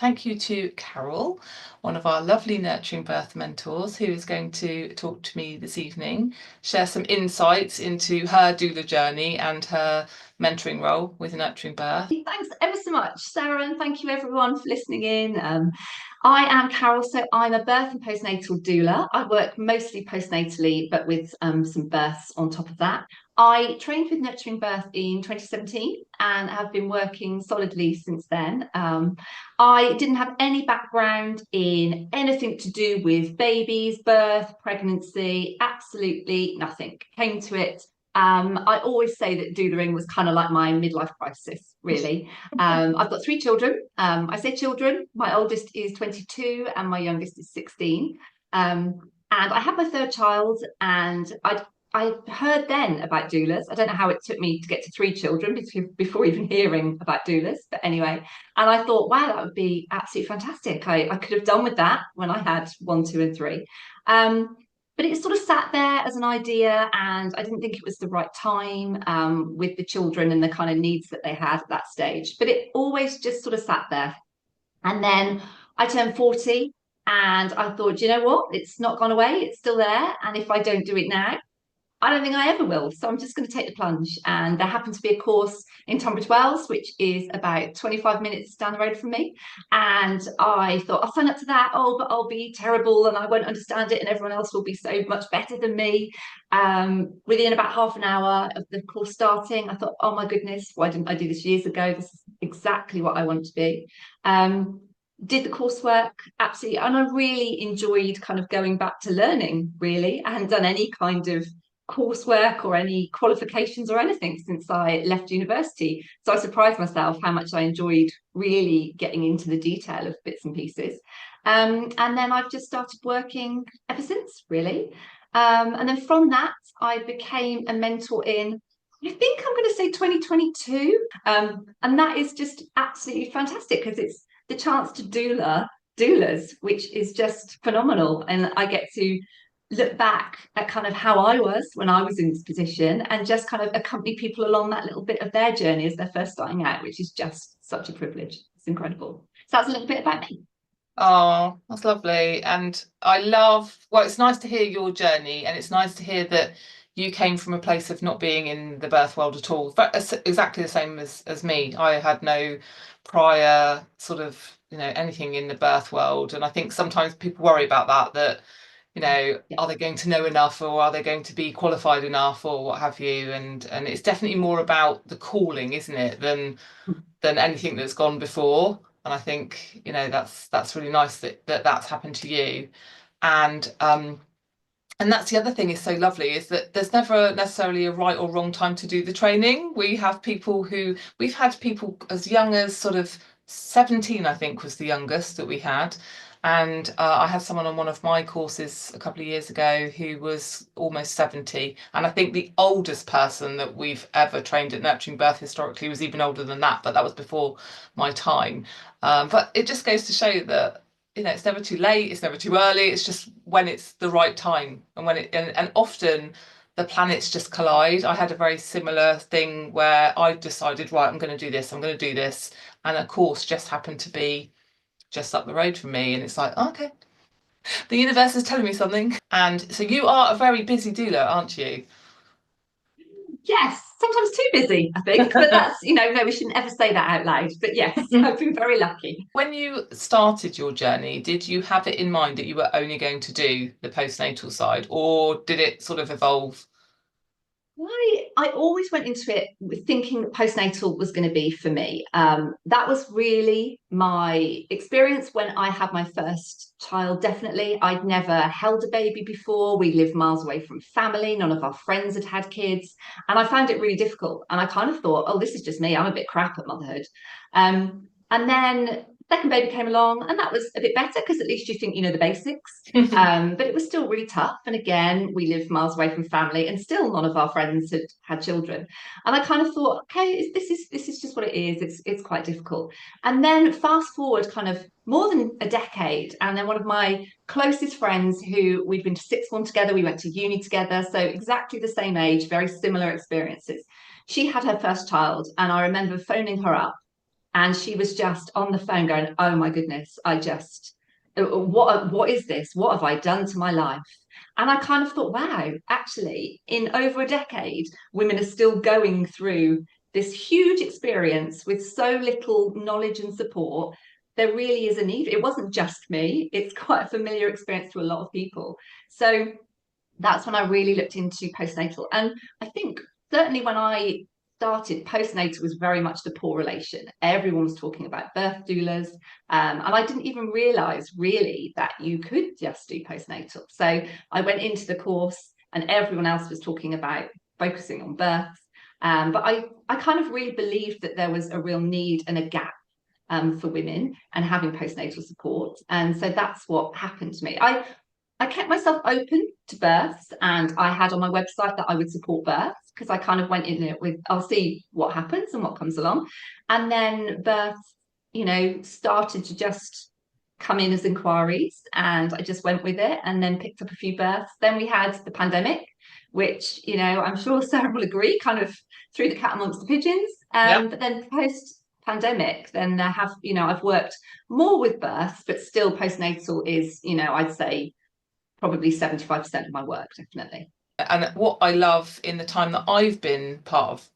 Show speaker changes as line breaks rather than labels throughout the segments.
Thank you to Carole, one of our lovely nurturing birth mentors, who is going to talk to me this evening, share some insights into her doula journey and her mentoring role with nurturing birth.
Thanks ever so much, Sarah, and thank you everyone for listening in. I am Carole, so I'm a birth and postnatal doula. I work mostly postnatally, but with some births on top of that. I trained with Nurturing Birth in 2017 and have been working solidly since then. I didn't have any background in anything to do with babies, birth, pregnancy, absolutely nothing. Came to it. I always say that doulaing was kind of like my midlife crisis, really. I've got three children. I say children. My oldest is 22 and my youngest is 16. And I had my third child, and I heard then about doulas. I don't know how it took me to get to three children before even hearing about doulas. But anyway, and I thought, wow, that would be absolutely fantastic. I could have done with that when I had one, two, and three. But it sort of sat there as an idea, and I didn't think it was the right time with the children and the kind of needs that they had at that stage. But it always just sort of sat there. And then I turned 40 and I thought, you know what? It's not gone away. It's still there. And if I don't do it now, I don't think I ever will. So I'm just going to take the plunge. And there happened to be a course in Tunbridge Wells, which is about 25 minutes down the road from me. And I thought, I'll sign up to that. Oh, but I'll be terrible and I won't understand it. And everyone else will be so much better than me. Within about half an hour of the course starting, I thought, oh my goodness, why didn't I do this years ago? This is exactly what I want to be. Did the coursework absolutely, and I really enjoyed kind of going back to learning. Really, I hadn't done any kind of coursework or any qualifications or anything since I left university. So I surprised myself how much I enjoyed really getting into the detail of bits and pieces. And then I've just started working ever since, really. And then from that, I became a mentor in, I think I'm going to say 2022. And that is just absolutely fantastic because it's the chance to doulas, which is just phenomenal. And I get to look back at kind of how I was when I was in this position and just kind of accompany people along that little bit of their journey as they're first starting out, which is just such a privilege. It's incredible. So that's a little bit about me.
Oh, that's lovely. And well, it's nice to hear your journey, and it's nice to hear that you came from a place of not being in the birth world at all. But exactly the same as me. I had no prior sort of, anything in the birth world. And I think sometimes people worry about that,
Yeah.
are they going to know enough or are they going to be qualified enough or what have you? And it's definitely more about the calling, isn't it, than anything that's gone before. And I think, that's really nice that's happened to you. And and that's the other thing is so lovely is that there's never necessarily a right or wrong time to do the training. We've had people as young as sort of 17, I think was the youngest that we had. And I had someone on one of my courses a couple of years ago who was almost 70. And I think the oldest person that we've ever trained at Nurturing Birth historically was even older than that, but that was before my time. But it just goes to show that it's never too late, it's never too early, it's just when it's the right time. And often the planets just collide. I had a very similar thing where I decided, right, I'm going to do this, I'm going to do this. And a course just happened to be just up the road from me. And it's like, oh, okay, the universe is telling me something. And so you are a very busy doula, aren't you?
Yes, sometimes too busy, I think, but that's, no, we shouldn't ever say that out loud. But yes, I've been very lucky.
When you started your journey, did you have it in mind that you were only going to do the postnatal side, or did it sort of evolve?
I always went into it with thinking that postnatal was going to be for me. That was really my experience when I had my first child. Definitely, I'd never held a baby before. We lived miles away from family. None of our friends had had kids, and I found it really difficult. And I kind of thought, oh, this is just me. I'm a bit crap at motherhood. And then second baby came along, and that was a bit better because at least you think you know the basics. But it was still really tough. And again, we lived miles away from family, and still none of our friends had had children. And I kind of thought, okay, this is just what it is. It's quite difficult. And then fast forward, kind of more than a decade, and then one of my closest friends, who we'd been to sixth form together, we went to uni together, so exactly the same age, very similar experiences. She had her first child, and I remember phoning her up And she was just on the phone going, oh my goodness, what is this? What have I done to my life? And I kind of thought, wow, actually, in over a decade, women are still going through this huge experience with so little knowledge and support. There really is a need. It wasn't just me, it's quite a familiar experience to a lot of people. So that's when I really looked into postnatal. And I think certainly when I started, postnatal was very much the poor relation. Everyone was talking about birth doulas. And I didn't even realize really that you could just do postnatal. So I went into the course and everyone else was talking about focusing on births. But I kind of really believed that there was a real need and a gap for women and having postnatal support. And so that's what happened to me. I kept myself open to births, and I had on my website that I would support births because I kind of went in it with, I'll see what happens and what comes along. And then births, started to just come in as inquiries, and I just went with it and then picked up a few births. Then we had the pandemic, which, I'm sure Sarah will agree, kind of threw the cat amongst the pigeons. But then post pandemic, then I've worked more with births, but still postnatal is, I'd say probably 75% of my work, definitely.
And what I love in the time that I've been part of,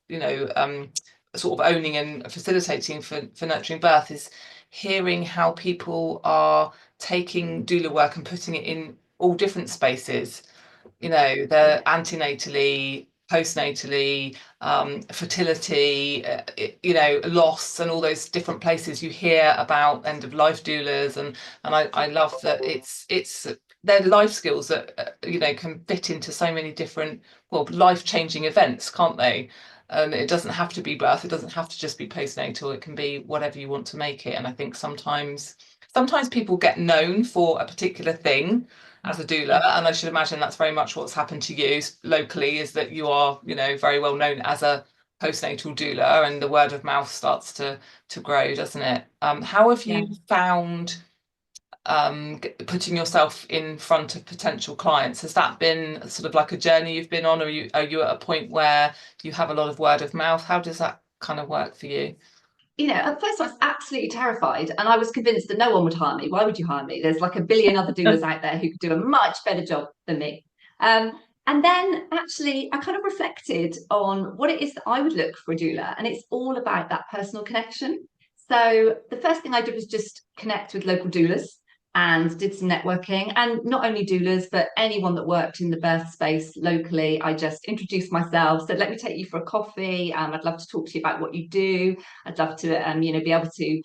sort of owning and facilitating for nurturing birth is hearing how people are taking doula work and putting it in all different spaces. They're antenatally, postnatally, fertility, loss, and all those different places you hear about end of life doulas, and I love that it's they're life skills that can fit into so many different, well, life-changing events, can't they? And it doesn't have to be birth, it doesn't have to just be postnatal, it can be whatever you want to make it. And I think sometimes people get known for a particular thing as a doula, and I should imagine that's very much what's happened to you locally, is that you are very well known as a postnatal doula, and the word of mouth starts to grow, doesn't it? How have you found putting yourself in front of potential clients? Has that been sort of like a journey you've been on, or are you at a point where you have a lot of word of mouth? How does that kind of work for you?
At first I was absolutely terrified, and I was convinced that no one would hire me. Why would you hire me? There's like a billion other doulas out there who could do a much better job than me. And then actually I kind of reflected on what it is that I would look for a doula, and it's all about that personal connection. So the first thing I did was just connect with local doulas and did some networking, and not only doulas but anyone that worked in the birth space locally. I just introduced myself, said, let me take you for a coffee, I'd love to talk to you about what you do, I'd love to be able to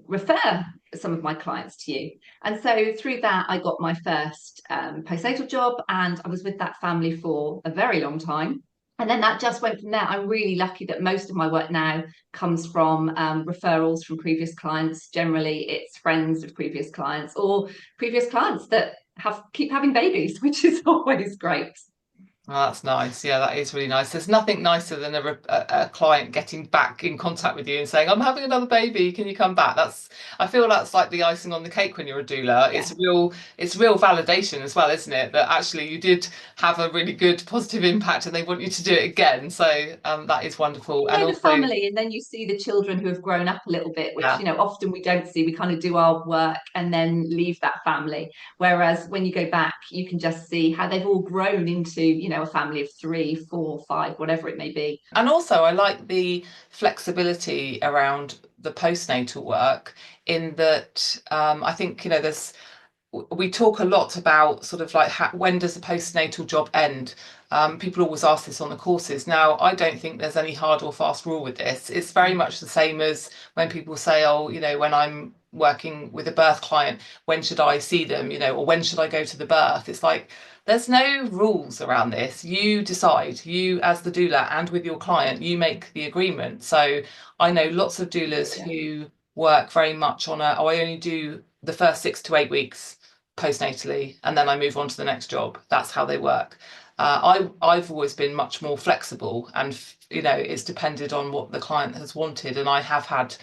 refer some of my clients to you. And so through that I got my first postnatal job, and I was with that family for a very long time. And then that just went from there. I'm really lucky that most of my work now comes from referrals from previous clients. Generally, it's friends of previous clients or previous clients that keep having babies, which is always great.
Oh, that's nice. Yeah, that is really nice. There's nothing nicer than a client getting back in contact with you and saying, "I'm having another baby. Can you come back?" I feel that's like the icing on the cake when you're a doula.
Yeah.
It's real validation as well, isn't it? That actually you did have a really good positive impact, and they want you to do it again. So that is wonderful.
And also, the family, and then you see the children who have grown up a little bit, which often we don't see. We kind of do our work and then leave that family. Whereas when you go back, you can just see how they've all grown into a family of 3, 4, 5, whatever it may be.
And also, I like the flexibility around the postnatal work, in that I think we talk a lot about sort of like when does the postnatal job end? People always ask this on the courses. Now, I don't think there's any hard or fast rule with this. It's very much the same as when people say, oh, when I'm working with a birth client, when should I see them, or when should I go to the birth? It's like, there's no rules around this. You decide, you as the doula, and with your client, you make the agreement. So I know lots of doulas who work very much on I only do the first 6 to 8 weeks postnatally, and then I move on to the next job. That's how they work. I've always been much more flexible, and it's depended on what the client has wanted. And I have had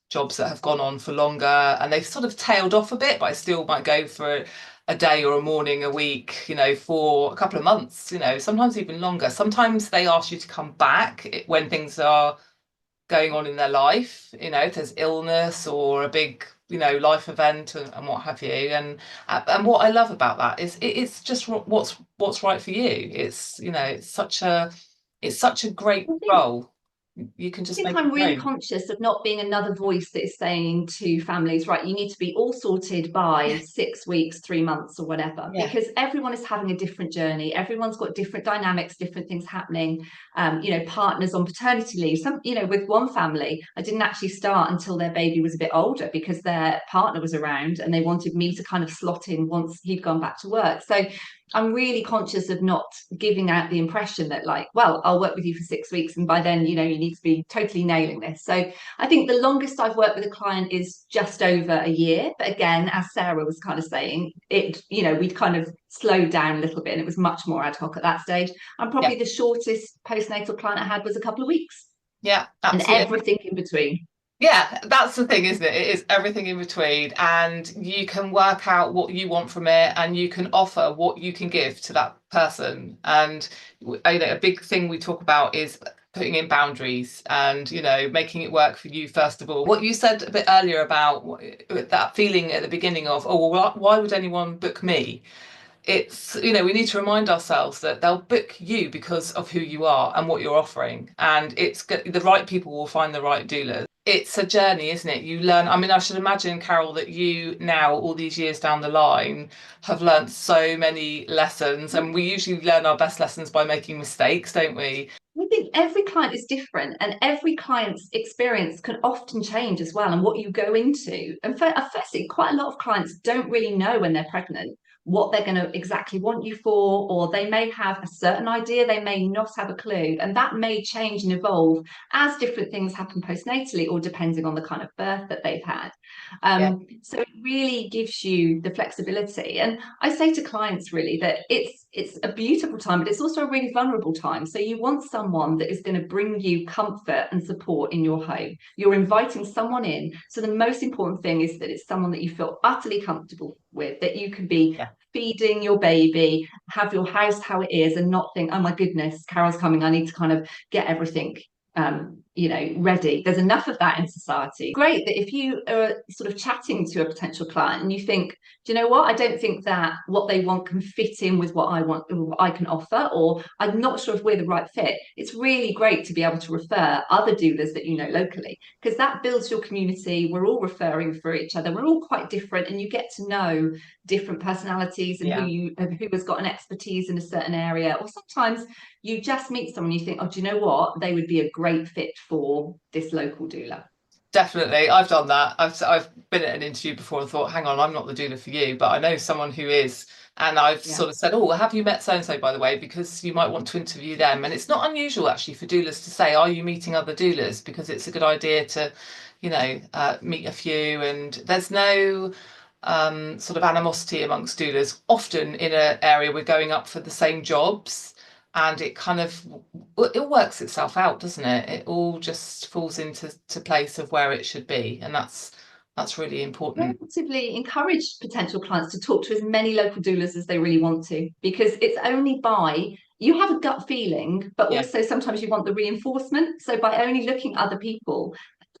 jobs that have gone on for longer, and they've sort of tailed off a bit, but I still might go for a day or a morning a week, for a couple of months, sometimes even longer. Sometimes they ask you to come back when things are going on in their life, you know, if there's illness or a big, you know, life event and what have you. And what I love about that is it's just what's right for you. It's, you know, it's such a great role. You can
I
just
think
make it
I'm
your
really
own.
conscious of not being another voice that is saying to families, right, you need to be all sorted by 6 weeks, 3 months, or whatever,
Yeah.
because everyone is having a different journey. Everyone's got different dynamics, different things happening. You know, partners on paternity leave. Some, you know, with one family, I didn't actually start until their baby was a bit older because their partner was around and they wanted me to kind of slot in once he'd gone back to work. So I'm really conscious of not giving out the impression that, like, well, I'll work with you for 6 weeks and by then, you know, you need to be totally nailing this. So I think the longest I've worked with a client is just over a year. But again, as Sarah was kind of saying, it, you know, we'd kind of slowed down a little bit and it was much more ad hoc at that stage. And probably the shortest postnatal client I had was a couple of weeks.
Yeah,
And
absolutely.
everything in between.
Yeah, that's the thing, isn't it? It is everything in between, and you can work out what you want from it, and you can offer what you can give to that person. And you know, a big thing we talk about is putting in boundaries and, you know, making it work for you first of all. What you said a bit earlier about that feeling at the beginning of, oh, well, why would anyone book me? It's, you know, we need to remind ourselves that they'll book you because of who you are and what you're offering, and it's the right people will find the right doula. It's a journey, isn't it? You learn. I mean, I should imagine, Carole, that you now, all these years down the line, have learned so many lessons, and we usually learn our best lessons by making mistakes, don't we?
I think every client is different and every client's experience can often change as well, and what you go into. And firstly, quite a lot of clients don't really know when they're pregnant what they're going to exactly want you for, or they may have a certain idea, they may not have a clue, and that may change and evolve as different things happen postnatally or depending on the kind of birth that they've had.
Yeah,
So it really gives you the flexibility. And I say to clients really that it's a beautiful time, but it's also a really vulnerable time. So you want someone that is going to bring you comfort and support in your home. You're inviting someone in. So the most important thing is that it's someone that you feel utterly comfortable with, that you can be
yeah,
feeding your baby, have your house how it is, and not think, oh my goodness, Carole's coming, I need to kind of get everything you know, ready. There's enough of that in society. Great that if you are sort of chatting to a potential client and you think, do you know what, I don't think that what they want can fit in with what I want, what I can offer, or I'm not sure if we're the right fit, it's really great to be able to refer other doulas that you know locally, because that builds your community. We're all referring for each other, we're all quite different, and you get to know different personalities and
yeah.
who has got an expertise in a certain area. Or sometimes you just meet someone, you think, oh, do you know what, they would be a great fit for this local doula.
Definitely, I've done that. I've been at an interview before and thought, hang on, I'm not the doula for you, but I know someone who is, and I've
Yeah.
sort of said, oh, well, have you met so and so, by the way, because you might want to interview them. And it's not unusual actually for doulas to say, are you meeting other doulas? Because it's a good idea to, you know, meet a few, and there's no sort of animosity amongst doulas. Often in an area we're going up for the same jobs, and it kind of it works itself out, doesn't it? It all just falls into place of where it should be, and that's really important.
Actively encourage potential clients to talk to as many local doulas as they really want to, because it's only by, you have a gut feeling, but
Yeah,
also sometimes you want the reinforcement. So by only looking at other people,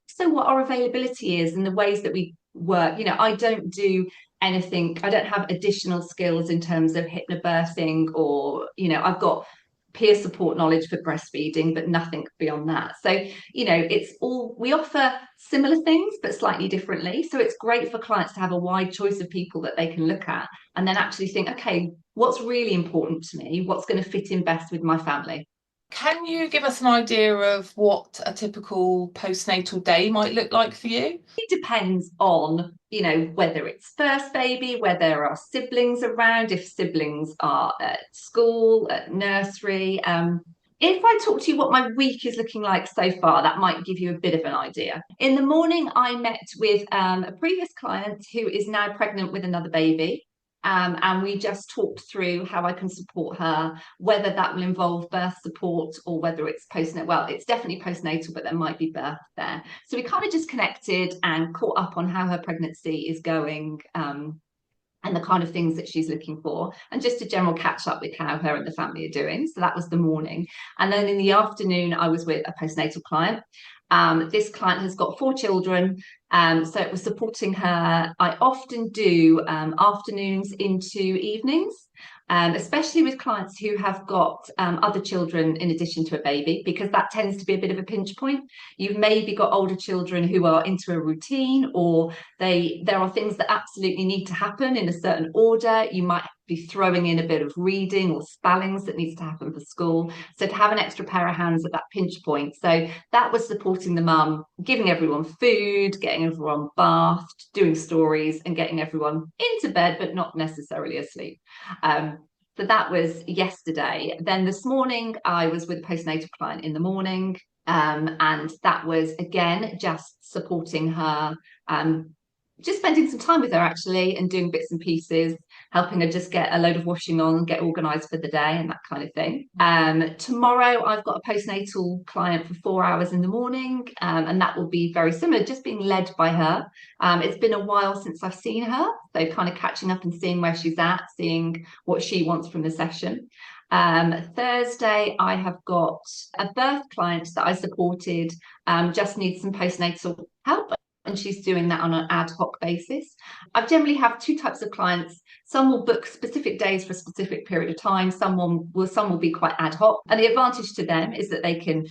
so what our availability is and the ways that we work. You know, I don't do anything, I don't have additional skills in terms of hypnobirthing, or, you know, I've got peer support knowledge for breastfeeding, but nothing beyond that. So, you know, it's all, we offer similar things but slightly differently. So it's great for clients to have a wide choice of people that they can look at and then actually think, okay, what's really important to me, what's going to fit in best with my family.
can you give us an idea of what a typical postnatal day might look like for you?
It depends on, you know, whether it's first baby, where there are siblings around, if siblings are at school, at nursery. If I talk to you what my week is looking like so far, that might give you a bit of an idea. In the morning, I met with a previous client who is now pregnant with another baby. And we just talked through how I can support her, whether that will involve birth support or whether it's postnatal. Well, it's definitely postnatal, but there might be birth there. So we kind of just connected and caught up on how her pregnancy is going, and the kind of things that she's looking for, and just a general catch up with how her and the family are doing. So that was the morning. And then in the afternoon, I was with a postnatal client. This client has got 4 children, so it was supporting her. I often do afternoons into evenings, especially with clients who have got other children in addition to a baby, because that tends to be a bit of a pinch point. You've maybe got older children who are into a routine, or there are things that absolutely need to happen in a certain order. You might be throwing in a bit of reading or spellings that needs to happen for school. So to have an extra pair of hands at that pinch point. So that was supporting the mum, giving everyone food, getting everyone bathed, doing stories, and getting everyone into bed, but not necessarily asleep. So that was yesterday. Then this morning, I was with a postnatal client in the morning, and that was, again, just supporting her, just spending some time with her, actually, and doing bits and pieces, helping her just get a load of washing on, get organised for the day and that kind of thing. Tomorrow, I've got a postnatal client for 4 hours in the morning, and that will be very similar, just being led by her. It's been a while since I've seen her, so kind of catching up and seeing where she's at, seeing what she wants from the session. Thursday, I have got a birth client that I supported, just needs some postnatal help, and she's doing that on an ad hoc basis. I generally have 2 types of clients. Some will book specific days for a specific period of time. Some will be quite ad hoc. And the advantage to them is that they can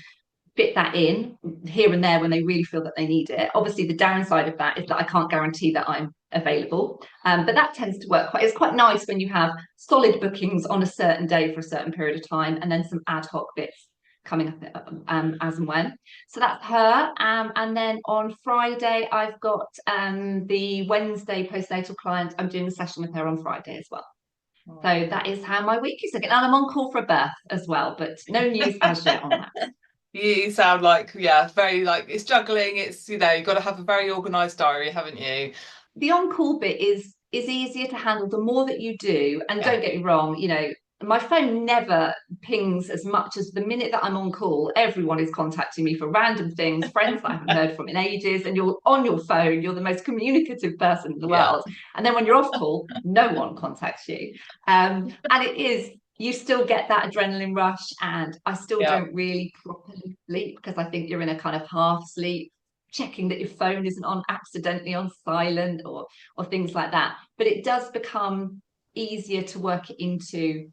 fit that in here and there when they really feel that they need it. Obviously, the downside of that is that I can't guarantee that I'm available. But that tends to work it's quite nice when you have solid bookings on a certain day for a certain period of time, and then some ad hoc bits coming up as and when. So that's her. And then on Friday, I've got the Wednesday postnatal client. I'm doing a session with her on Friday as well. So that is how my week is looking. And I'm on call for a birth as well, but no news as yet on that.
You sound like, yeah, very like it's juggling. It's, you've got to have a very organised diary, haven't you?
The on-call bit is easier to handle the more that you do. And don't get me wrong, my phone never pings as much as the minute that I'm on call. Everyone is contacting me for random things, friends that I haven't heard from in ages, and you're on your phone, you're the most communicative person in the world. And then when you're off call, no one contacts you. And it is, you still get that adrenaline rush, and I still don't really properly sleep because I think you're in a kind of half sleep, checking that your phone isn't on accidentally on silent or things like that. But it does become easier to work it into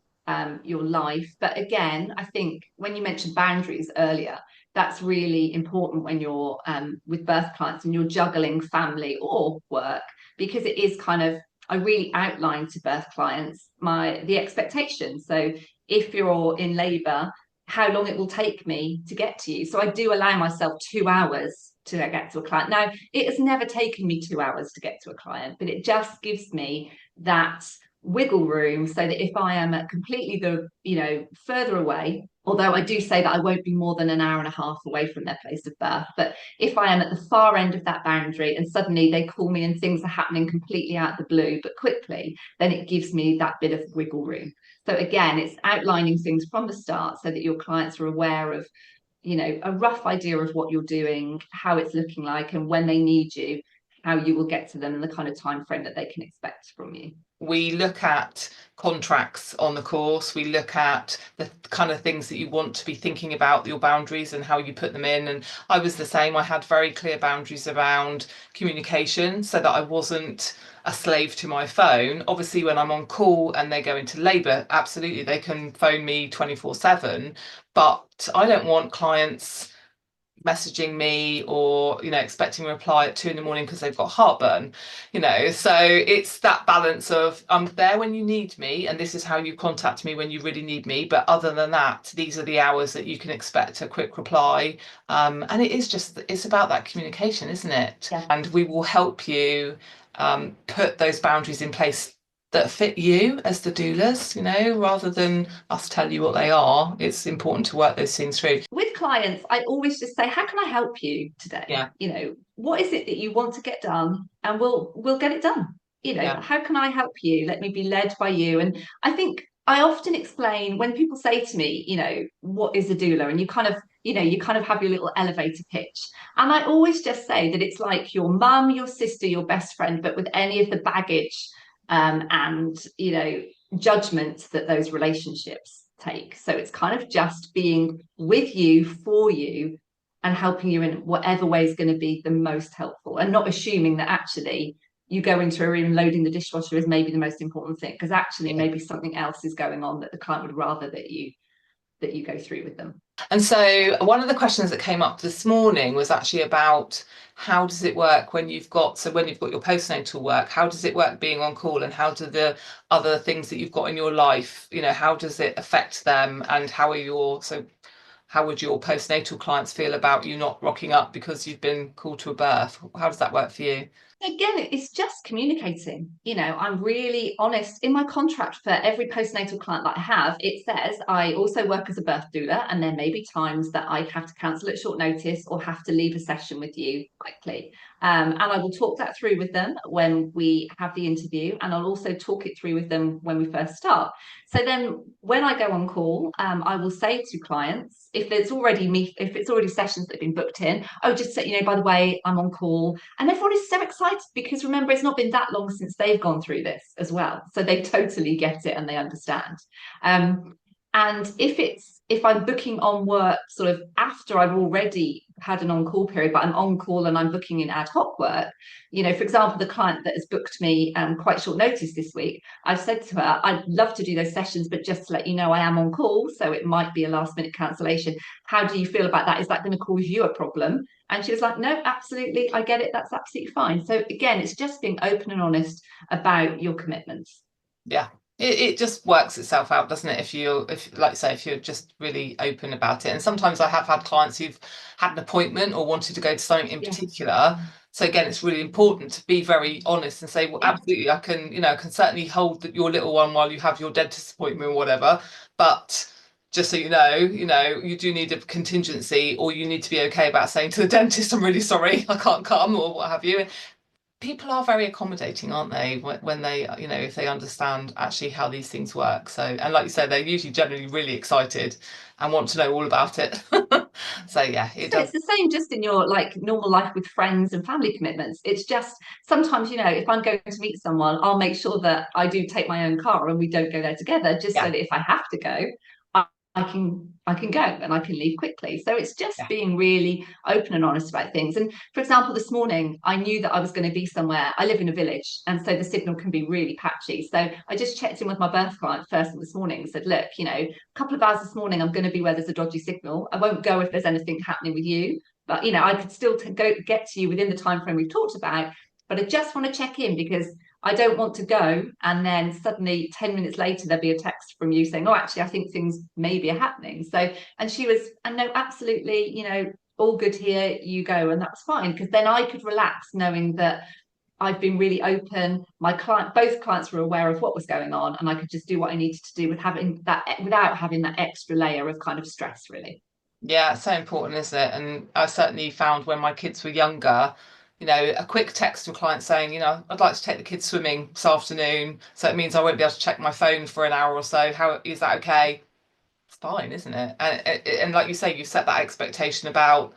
your life. But again, I think when you mentioned boundaries earlier, that's really important when you're with birth clients and you're juggling family or work, because it is kind of, I really outline to birth clients the expectations. So if you're in labour, how long it will take me to get to you. So I do allow myself 2 hours to get to a client. Now, it has never taken me 2 hours to get to a client, but it just gives me that wiggle room so that if I am at completely further away, although I do say that I won't be more than an hour and a half away from their place of birth, but if I am at the far end of that boundary and suddenly they call me and things are happening completely out of the blue but quickly, then it gives me that bit of wiggle room. So again, it's outlining things from the start so that your clients are aware of a rough idea of what you're doing, how it's looking like, and when they need you, how you will get to them, and the kind of time frame that they can expect from you.
We look at contracts on the course. We look at the kind of things that you want to be thinking about, your boundaries and how you put them in. And I was the same. I had very clear boundaries around communication so that I wasn't a slave to my phone. Obviously, when I'm on call and they go into labour, absolutely, they can phone me 24/7. But I don't want clients messaging me or expecting a reply at 2 a.m. because they've got heartburn. So it's that balance of I'm there when you need me, and this is how you contact me when you really need me, but other than that, these are the hours that you can expect a quick reply. And it's about that communication, isn't it? And we will help you put those boundaries in place that fit you as the doulas, rather than us tell you what they are. It's important to work those things through.
With clients, I always just say, how can I help you today? What is it that you want to get done? And we'll get it done. How can I help you? Let me be led by you. And I think I often explain when people say to me, what is a doula? And you kind of have your little elevator pitch. And I always just say that it's like your mum, your sister, your best friend, but with any of the baggage and judgments that those relationships take. So it's kind of just being with you, for you, and helping you in whatever way is going to be the most helpful, and not assuming that actually you go into a room loading the dishwasher is maybe the most important thing, because actually maybe something else is going on that the client would rather that you go through with them.
And so one of the questions that came up this morning was actually about how does it work when you've got your postnatal work, how does it work being on call, and how do the other things that you've got in your life, how does it affect them, and how would your postnatal clients feel about you not rocking up because you've been called to a birth? How does that work for you?
Again, it's just communicating. I'm really honest. In my contract for every postnatal client that I have, it says I also work as a birth doula, and there may be times that I have to cancel at short notice or have to leave a session with you quickly. And I will talk that through with them when we have the interview, and I'll also talk it through with them when we first start. So then when I go on call, I will say to clients, if it's already sessions that have been booked in, oh, just so you know, by the way, I'm on call. And everyone is so excited, because remember, it's not been that long since they've gone through this as well. So they totally get it and they understand. And if I'm booking on work sort of after I've already had an on-call period, but I'm on call and I'm booking in ad hoc work, for example, the client that has booked me quite short notice this week, I've said to her, I'd love to do those sessions, but just to let you know, I am on call, so it might be a last minute cancellation. How do you feel about that? Is that going to cause you a problem? And she was like, no, absolutely, I get it, that's absolutely fine. So again, it's just being open and honest about your commitments.
Yeah. It just works itself out, doesn't it? If like you say, if you're just really open about it. And sometimes I have had clients who've had an appointment or wanted to go to something in particular. So again, it's really important to be very honest and say, well, absolutely, I can certainly hold your little one while you have your dentist appointment or whatever. But just so you know, you do need a contingency, or you need to be okay about saying to the dentist, I'm really sorry, I can't come, or what have you. People are very accommodating, aren't they, when they, if they understand actually how these things work. So, and like you said, they're usually generally really excited and want to know all about it. So yeah, it does.
It's the same just in your normal life with friends and family commitments. It's just sometimes, if I'm going to meet someone, I'll make sure that I do take my own car and we don't go there together, just so that if I have to go, I can go and I can leave quickly. So it's just being really open and honest about things. And for example, this morning, I knew that I was going to be somewhere. I live in a village, and so the signal can be really patchy. So I just checked in with my birth client first thing this morning and said, look, a couple of hours this morning, I'm going to be where there's a dodgy signal. I won't go if there's anything happening with you, but I could still get to you within the time frame we've talked about. But I just want to check in, because I don't want to go and then suddenly 10 minutes later there'll be a text from you saying, oh, actually, I think things maybe are happening. So, and she was, and no, absolutely, all good here, you go. And that's fine, because then I could relax knowing that I've been really open. Both clients were aware of what was going on, and I could just do what I needed to do without having that extra layer of kind of stress, really.
Yeah, it's so important, isn't it? And I certainly found when my kids were younger, a quick text from clients saying, I'd like to take the kids swimming this afternoon, so it means I won't be able to check my phone for an hour or so. How is that okay? It's fine, isn't it? And like you say, you set that expectation about,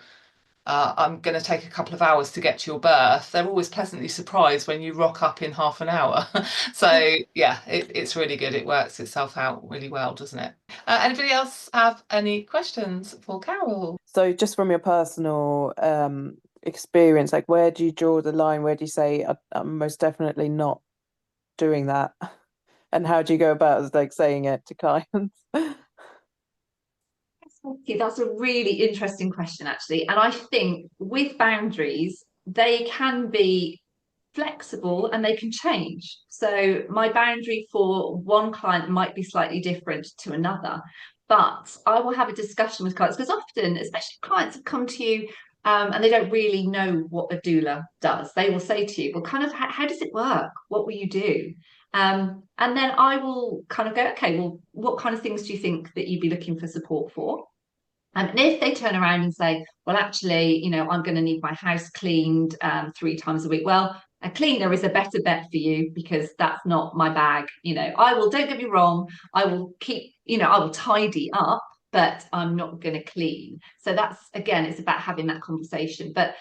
I'm going to take a couple of hours to get to your birth. They're always pleasantly surprised when you rock up in half an hour. So yeah, it's really good. It works itself out really well, doesn't it? Anybody else have any questions for Carole?
So just from your personal experience, like, where do you draw the line? Where do you say, I'm most definitely not doing that? And how do you go about saying it to clients?
That's a really interesting question, actually. And I think with boundaries, they can be flexible and they can change. So my boundary for one client might be slightly different to another, but I will have a discussion with clients, because often, especially clients have come to you and they don't really know what a doula does. They will say to you, well, kind of, how does it work? What will you do? And then I will kind of go, okay, well, what kind of things do you think that you'd be looking for support for? And if they turn around and say, well, actually, I'm going to need my house cleaned 3 times a week. Well, a cleaner is a better bet for you, because that's not my bag. Don't get me wrong, I will tidy up, but I'm not going to clean. So that's, again, it's about having that conversation. But,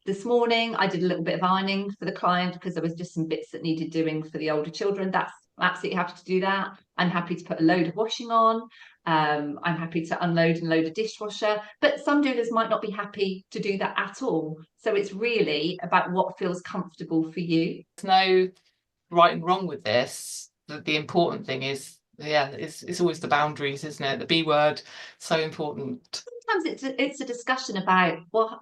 this morning I did a little bit of ironing for the client, because there was just some bits that needed doing for the older children. That's I'm absolutely happy to do that. I'm happy to put a load of washing on. I'm happy to unload and load a dishwasher, but some doulas might not be happy to do that at all. So it's really about what feels comfortable for you.
There's no right and wrong with this. The important thing is, yeah, it's always the boundaries, isn't it? The B word, so important.
Sometimes it's a discussion about, well,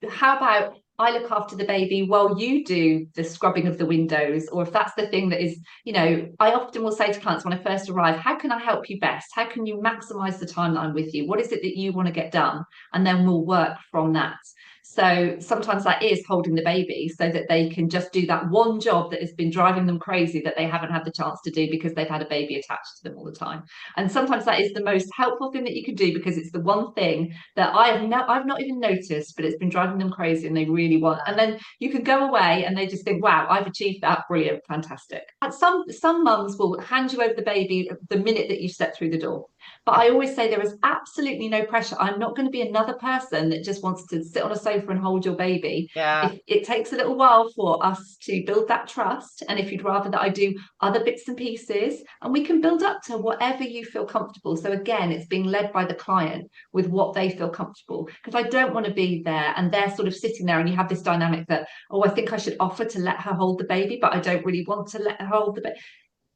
how about I look after the baby while you do the scrubbing of the windows? Or if that's the thing that is, you know, I often will say to clients when I first arrive, how can I help you best? How can you maximize the time that I'm with you? What is it that you want to get done? And then we'll work from that. So sometimes that is holding the baby so that they can just do that one job that has been driving them crazy that they haven't had the chance to do because they've had a baby attached to them all the time. And sometimes that is the most helpful thing that you can do, because it's the one thing that I've not even noticed, but it's been driving them crazy and they really want. And then you can go away and they just think, wow, I've achieved that. Brilliant, fantastic. And some mums will hand you over the baby the minute that you step through the door. But I always say there is absolutely no pressure. I'm not going to be another person that just wants to sit on a sofa and hold your baby.
Yeah.
It takes a little while for us to build that trust. And if you'd rather that I do other bits and pieces, and we can build up to whatever you feel comfortable. So again, it's being led by the client with what they feel comfortable. Because I don't want to be there and they're sort of sitting there and you have this dynamic that, oh, I think I should offer to let her hold the baby, but I don't really want to let her hold the baby.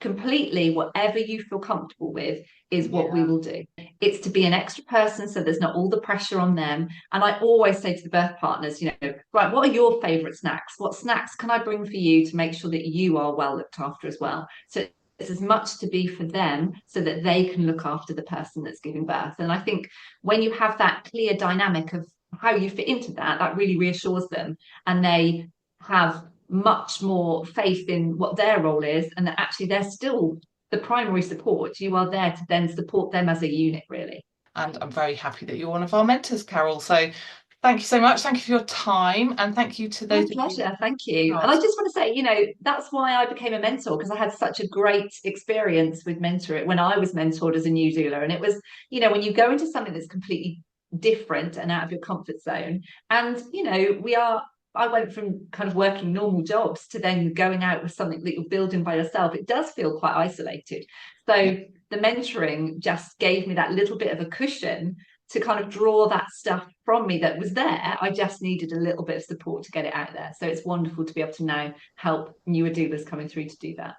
Completely, whatever you feel comfortable with is what we will do. It's to be an extra person, so there's not all the pressure on them. And I always say to the birth partners, you know, right, what are your favorite snacks? What snacks can I bring for you to make sure that you are well looked after as well? So it's as much to be for them so that they can look after the person that's giving birth. And I think when you have that clear dynamic of how you fit into that, that really reassures them, and they have much more faith in what their role is, and that actually they're still the primary support. You are there to then support them as a unit, really.
And I'm very happy that you're one of our mentors, Carole. So thank you so much. Thank you for your time, and thank you to those.
My pleasure. Thank you. And I just want to say, you know, that's why I became a mentor, because I had such a great experience with mentoring when I was mentored as a new doula. And it was, you know, when you go into something that's completely different and out of your comfort zone, and you know, I went from kind of working normal jobs to then going out with something that you're building by yourself. It does feel quite isolated. So the mentoring just gave me that little bit of a cushion to kind of draw that stuff from me that was there. I just needed a little bit of support to get it out there. So it's wonderful to be able to now help newer doulas coming through to do that.